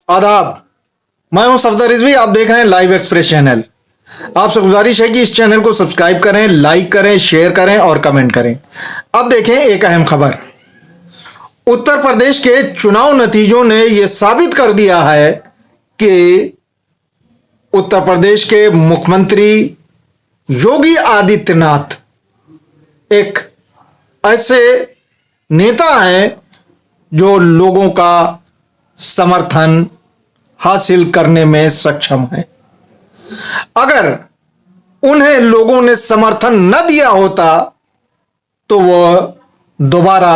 आदाब। मैं हूं सफदर रिजवी। आप देख रहे हैं लाइव एक्सप्रेस चैनल। आपसे गुजारिश है कि इस चैनल को सब्सक्राइब करें, लाइक करें, शेयर करें और कमेंट करें। अब देखें एक अहम खबर। उत्तर प्रदेश के चुनाव नतीजों ने यह साबित कर दिया है कि उत्तर प्रदेश के मुख्यमंत्री योगी आदित्यनाथ एक ऐसे नेता हैं जो लोगों का समर्थन हासिल करने में सक्षम है। अगर उन्हें लोगों ने समर्थन न दिया होता तो वह दोबारा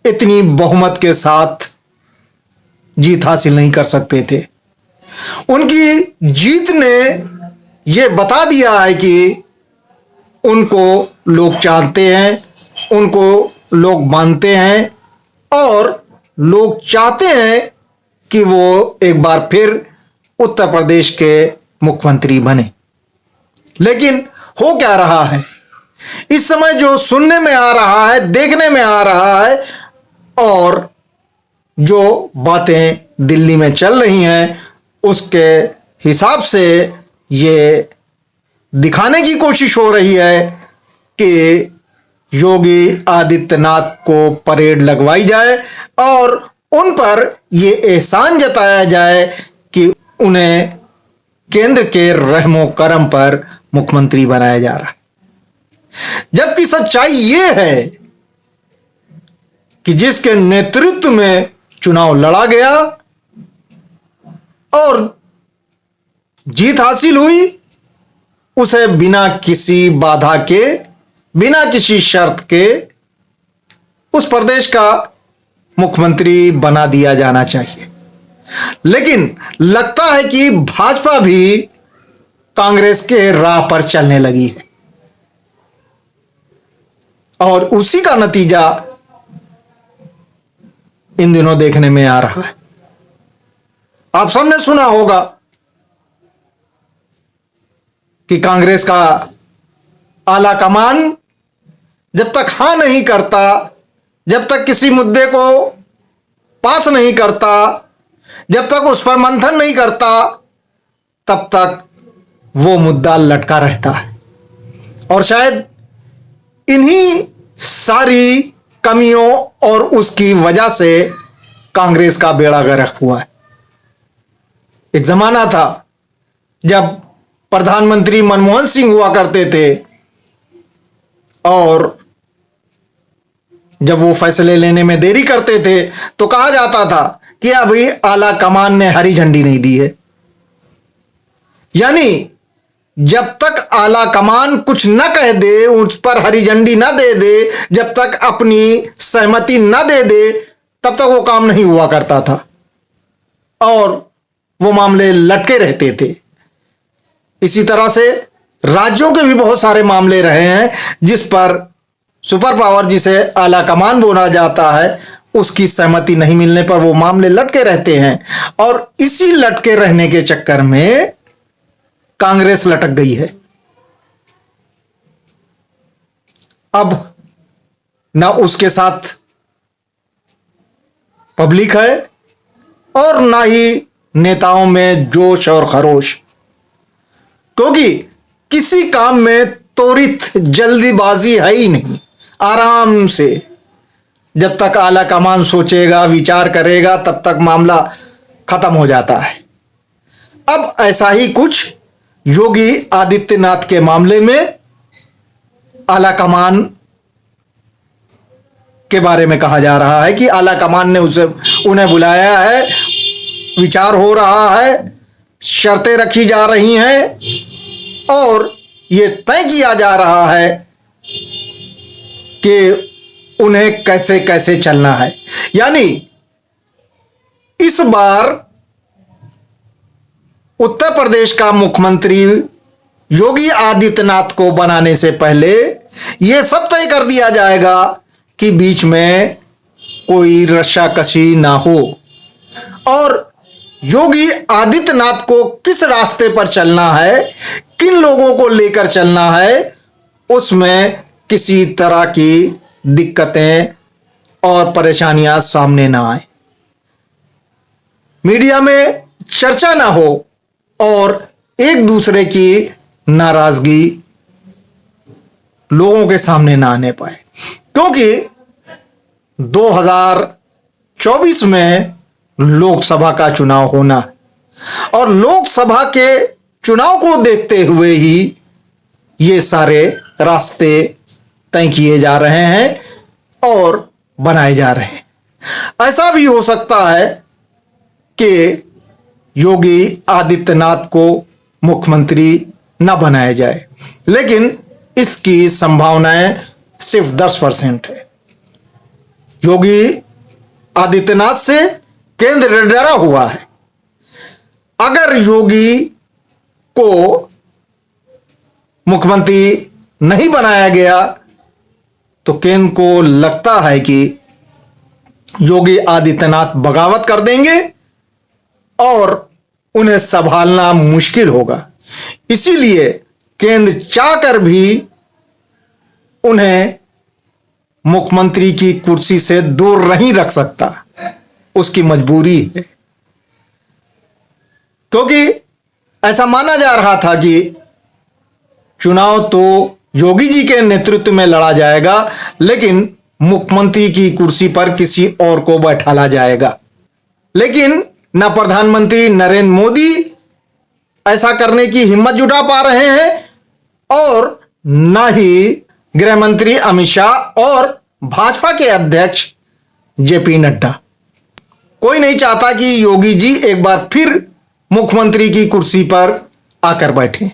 इतनी बहुमत के साथ जीत हासिल नहीं कर सकते थे। उनकी जीत ने यह बता दिया है कि उनको लोग चाहते हैं, उनको लोग मानते हैं और लोग चाहते हैं कि वो एक बार फिर उत्तर प्रदेश के मुख्यमंत्री बने। लेकिन हो क्या रहा है इस समय? जो सुनने में आ रहा है, देखने में आ रहा है और जो बातें दिल्ली में चल रही हैं, उसके हिसाब से ये दिखाने की कोशिश हो रही है कि योगी आदित्यनाथ को परेड लगवाई जाए और उन पर यह एहसान जताया जाए कि उन्हें केंद्र के रहमो करम पर मुख्यमंत्री बनाया जा रहा है। जबकि सच्चाई यह है कि जिसके नेतृत्व में चुनाव लड़ा गया और जीत हासिल हुई, उसे बिना किसी बाधा के, बिना किसी शर्त के उस प्रदेश का मुख्यमंत्री बना दिया जाना चाहिए। लेकिन लगता है कि भाजपा भी कांग्रेस के राह पर चलने लगी है और उसी का नतीजा इन दिनों देखने में आ रहा है। आप सबने सुना होगा कि कांग्रेस का आला कमान जब तक हां नहीं करता, जब तक किसी मुद्दे को पास नहीं करता, जब तक उस पर मंथन नहीं करता, तब तक वो मुद्दा लटका रहता है। और शायद इन्हीं सारी कमियों और उसकी वजह से कांग्रेस का बेड़ा गर्क हुआ है। एक जमाना था जब प्रधानमंत्री मनमोहन सिंह हुआ करते थे और जब वो फैसले लेने में देरी करते थे तो कहा जाता था कि अभी आला कमान ने हरी झंडी नहीं दी है। यानी जब तक आला कमान कुछ न कह दे, उस पर हरी झंडी न दे दे, जब तक अपनी सहमति न दे दे, तब तक वो काम नहीं हुआ करता था और वो मामले लटके रहते थे। इसी तरह से राज्यों के भी बहुत सारे मामले रहे हैं जिस पर सुपर पावर, जिसे आला कमान बोला जाता है, उसकी सहमति नहीं मिलने पर वो मामले लटके रहते हैं। और इसी लटके रहने के चक्कर में कांग्रेस लटक गई है। अब ना उसके साथ पब्लिक है और ना ही नेताओं में जोश और खरोश, क्योंकि किसी काम में त्वरित जल्दीबाजी है ही नहीं। आराम से जब तक आला कमान सोचेगा, विचार करेगा, तब तक मामला खत्म हो जाता है। अब ऐसा ही कुछ योगी आदित्यनाथ के मामले में आला कमान के बारे में कहा जा रहा है कि आला कमान ने उन्हें बुलाया है, विचार हो रहा है, शर्तें रखी जा रही हैं और यह तय किया जा रहा है कि उन्हें कैसे कैसे चलना है। यानी इस बार उत्तर प्रदेश का मुख्यमंत्री योगी आदित्यनाथ को बनाने से पहले यह सब तय कर दिया जाएगा कि बीच में कोई रस्साकशी ना हो और योगी आदित्यनाथ को किस रास्ते पर चलना है, किन लोगों को लेकर चलना है, उसमें किसी तरह की दिक्कतें और परेशानियां सामने ना आए। मीडिया में चर्चा ना हो और एक दूसरे की नाराजगी लोगों के सामने ना आने पाए, क्योंकि 2024 में लोकसभा का चुनाव होना है और लोकसभा के चुनाव को देखते हुए ही ये सारे रास्ते तय किए जा रहे हैं और बनाए जा रहे हैं। ऐसा भी हो सकता है कि योगी आदित्यनाथ को मुख्यमंत्री न बनाया जाए, लेकिन इसकी संभावनाएं सिर्फ 10% है। योगी आदित्यनाथ से केंद्र डरा हुआ है। अगर योगी को मुख्यमंत्री नहीं बनाया गया तो केंद्र को लगता है कि योगी आदित्यनाथ बगावत कर देंगे और उन्हें संभालना मुश्किल होगा। इसीलिए केंद्र चाहकर भी उन्हें मुख्यमंत्री की कुर्सी से दूर नहीं रख सकता, उसकी मजबूरी है। क्योंकि ऐसा माना जा रहा था कि चुनाव तो योगी जी के नेतृत्व में लड़ा जाएगा, लेकिन मुख्यमंत्री की कुर्सी पर किसी और को बैठाला जाएगा। लेकिन न प्रधानमंत्री नरेंद्र मोदी ऐसा करने की हिम्मत जुटा पा रहे हैं और न ही गृह मंत्री अमित शाह और भाजपा के अध्यक्ष जेपी नड्डा। कोई नहीं चाहता कि योगी जी एक बार फिर मुख्यमंत्री की कुर्सी पर आकर बैठे,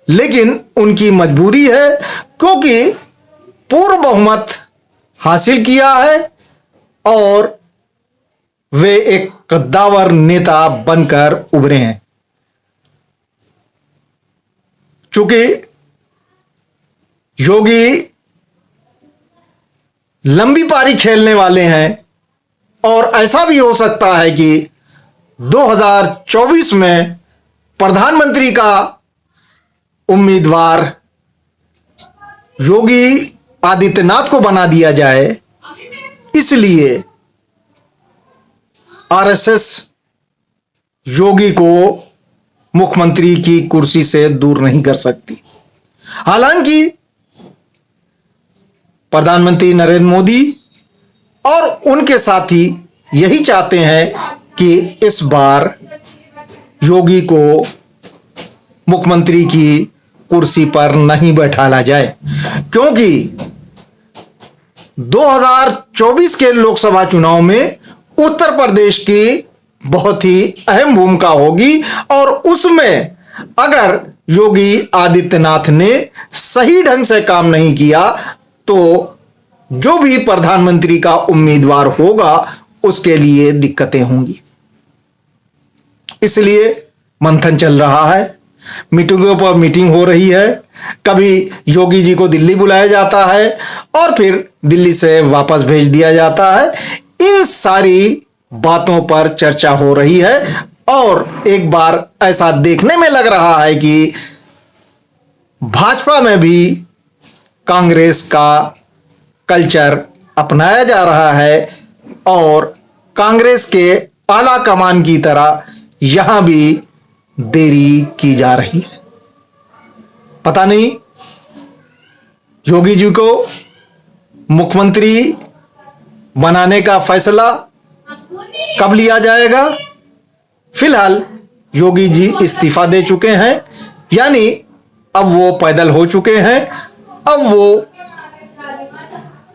लेकिन उनकी मजबूरी है, क्योंकि पूर्ण बहुमत हासिल किया है और वे एक कद्दावर नेता बनकर उभरे हैं। चूंकि योगी लंबी पारी खेलने वाले हैं और ऐसा भी हो सकता है कि 2024 में प्रधानमंत्री का उम्मीदवार योगी आदित्यनाथ को बना दिया जाए, इसलिए आरएसएस योगी को मुख्यमंत्री की कुर्सी से दूर नहीं कर सकती। हालांकि प्रधानमंत्री नरेंद्र मोदी और उनके साथी यही चाहते हैं कि इस बार योगी को मुख्यमंत्री की कुर्सी पर नहीं बैठाला जाए, क्योंकि 2024 के लोकसभा चुनाव में उत्तर प्रदेश की बहुत ही अहम भूमिका होगी और उसमें अगर योगी आदित्यनाथ ने सही ढंग से काम नहीं किया तो जो भी प्रधानमंत्री का उम्मीदवार होगा उसके लिए दिक्कतें होंगी। इसलिए मंथन चल रहा है, मीटिंगों पर मीटिंग हो रही है। कभी योगी जी को दिल्ली बुलाया जाता है और फिर दिल्ली से वापस भेज दिया जाता है। इन सारी बातों पर चर्चा हो रही है और एक बार ऐसा देखने में लग रहा है कि भाजपा में भी कांग्रेस का कल्चर अपनाया जा रहा है और कांग्रेस के आला कमान की तरह यहां भी देरी की जा रही है। पता नहीं योगी जी को मुख्यमंत्री बनाने का फैसला कब लिया जाएगा। फिलहाल योगी जी इस्तीफा दे चुके हैं, यानी अब वो पैदल हो चुके हैं। अब वो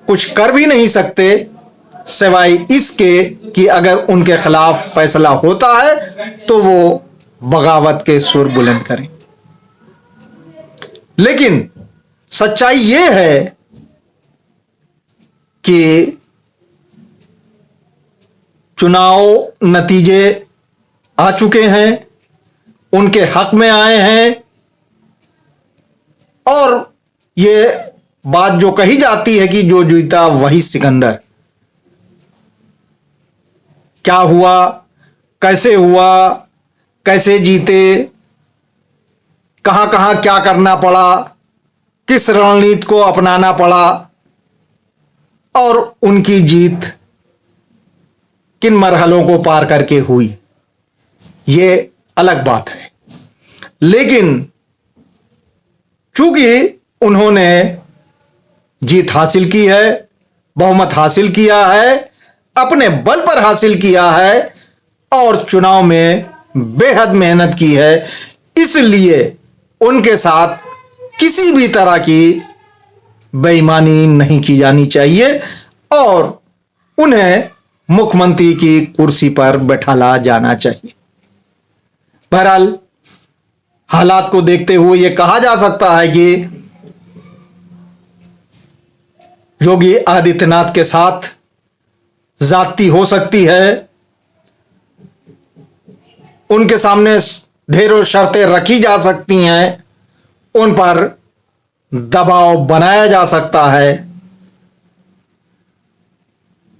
कुछ कर भी नहीं सकते सिवाय इसके कि अगर उनके खिलाफ फैसला होता है तो वो बगावत के सुर बुलंद करें। लेकिन सच्चाई ये है कि चुनाव नतीजे आ चुके हैं, उनके हक में आए हैं और ये बात जो कही जाती है कि जो जीता वही सिकंदर। क्या हुआ, कैसे जीते, कहां कहां क्या करना पड़ा, किस रणनीति को अपनाना पड़ा और उनकी जीत किन मरहलों को पार करके हुई, ये अलग बात है। लेकिन चूंकि उन्होंने जीत हासिल की है, बहुमत हासिल किया है, अपने बल पर हासिल किया है और चुनाव में बेहद मेहनत की है, इसलिए उनके साथ किसी भी तरह की बेईमानी नहीं की जानी चाहिए और उन्हें मुख्यमंत्री की कुर्सी पर बैठाला जाना चाहिए। बहरहाल हालात को देखते हुए यह कहा जा सकता है कि योगी आदित्यनाथ के साथ ज्यादती हो सकती है, उनके सामने ढेरों शर्तें रखी जा सकती हैं, उन पर दबाव बनाया जा सकता है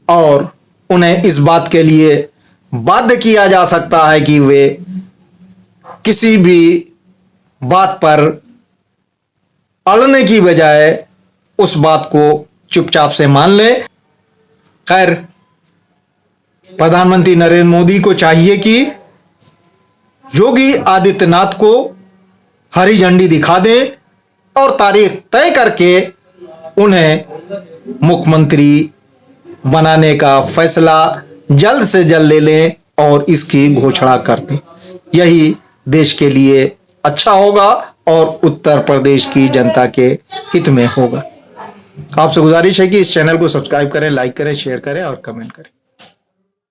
और उन्हें इस बात के लिए बाध्य किया जा सकता है कि वे किसी भी बात पर अड़ने की बजाय उस बात को चुपचाप से मान लें। खैर, प्रधानमंत्री नरेंद्र मोदी को चाहिए कि योगी आदित्यनाथ को हरी झंडी दिखा दें और तारीख तय करके उन्हें मुख्यमंत्री बनाने का फैसला जल्द से जल्द ले लें और इसकी घोषणा कर दें। यही देश के लिए अच्छा होगा और उत्तर प्रदेश की जनता के हित में होगा। आपसे गुजारिश है कि इस चैनल को सब्सक्राइब करें, लाइक करें, शेयर करें और कमेंट करें।